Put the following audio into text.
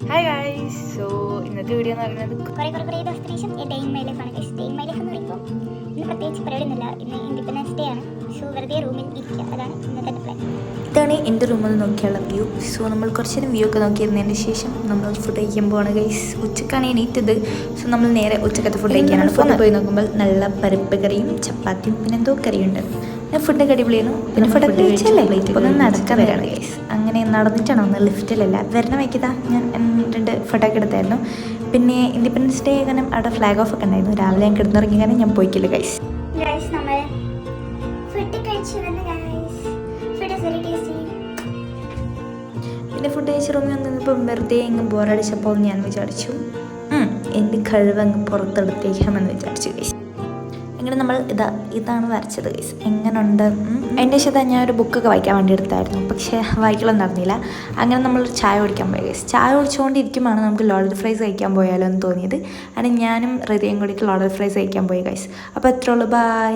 Hi guys. So ഇന്നത്തെ video എന്ന് പറയുന്നത് കുറേ ദിവസത്തിന് ശേഷം ഡേ ഇൻ മൈ ലൈഫ് ആണ്. ഡേ ഇൻ മൈ ലൈഫ് എന്ന് പറയുമ്പോൾ ഇന്ന് പ്രത്യേകിച്ച് പരിപാടിയൊന്നുമില്ല. ഇന്ന് ഇൻഡിപെൻഡൻസ് ഡേ ആണ്. സോ വെറുതെ റൂമിൽ ഇരിക്കുക, അതാണ് ഇന്നത്തെ പ്ലാൻ. ഇതാണ് എൻ്റെ റൂമിൽ നോക്കിയുള്ള വ്യൂ. സോ നമ്മൾ കുറച്ച് നേരം വ്യൂ ഒക്കെ നോക്കിയിരുന്നതിന് ശേഷം നമ്മൾ ഫുഡ് കഴിക്കുമ്പോഴാണ് ഗൈസ്. ഉച്ചക്കാണ് എണീറ്റത്. സോ നമ്മൾ നേരെ ഉച്ചക്കത്തെ ഫുഡ് കഴിക്കാനാണ് പോകുന്നത്. പോയി നോക്കുമ്പോൾ നല്ല പരിപ്പ് കറിയും ചപ്പാത്തിയും പിന്നെ എന്തോ കറിയുണ്ട്. പിന്നെ ഫുഡൊക്കെ അടിപൊളിയായിരുന്നു. പിന്നെ ഫുഡൊക്കെ കഴിച്ചല്ലേ ഒന്ന് നടക്കാൻ വരാണ് ഗൈസ്. അങ്ങനെ നടന്നിട്ടാണ് ഒന്ന് ലിഫ്റ്റിലല്ല വരണ വയ്ക്കതാ ഞാൻ 2 ഫോട്ടോയൊക്കെ എടുത്തായിരുന്നു. പിന്നെ ഇൻഡിപെൻഡൻസ് ഡേ കാരണം അവിടെ ഫ്ലാഗ് ഓഫ് ഒക്കെ ഉണ്ടായിരുന്നു. രാവിലെ ഞാൻ കിടന്നിറങ്ങി കാരണം ഞാൻ പോയിക്കില്ല ഗൈസ്. നമ്മൾ ഫുഡ് കഴിച്ചു വന്നു guys. Food is very tasty. പിന്നെ ഫുഡ് കഴിച്ച റൂമിൽ വന്നപ്പോൾ വെറുതെ അങ്ങ് ബോറടിച്ചപ്പോൾ ഞാൻ വിചാരിച്ചു എൻ്റെ കഴിവങ്ങ് പുറത്തെടുത്തേക്കാമെന്ന് വിചാരിച്ചു ഗൈസ്. അങ്ങനെ നമ്മൾ ഇതാണ് വരച്ചത് ഗൈസ്. എങ്ങനെയുണ്ട്? എൻ്റെ ശേഷം ഞാൻ ഒരു ബുക്കൊക്കെ വായിക്കാൻ വേണ്ടി എടുത്തായിരുന്നു, പക്ഷേ വായിക്കലൊന്നും നടന്നില്ല. അങ്ങനെ നമ്മൾ ചായ കുടിക്കാൻ പോയി ഗൈസ്. ചായ കുടിച്ചുകൊണ്ടിരിക്കുമ്പോൾ നമുക്ക് ലോഡഡ് ഫ്രൈസ് കഴിക്കാൻ പോയാലോ എന്ന് തോന്നിയത്. അങ്ങനെ ഞാനും ഹൃദയം കൂടിയിട്ട് ലോഡഡ് ഫ്രൈസ് കഴിക്കാൻ പോയി ഗൈസ്. അപ്പോൾ എത്ര ഉള്ളൂ, ബൈ.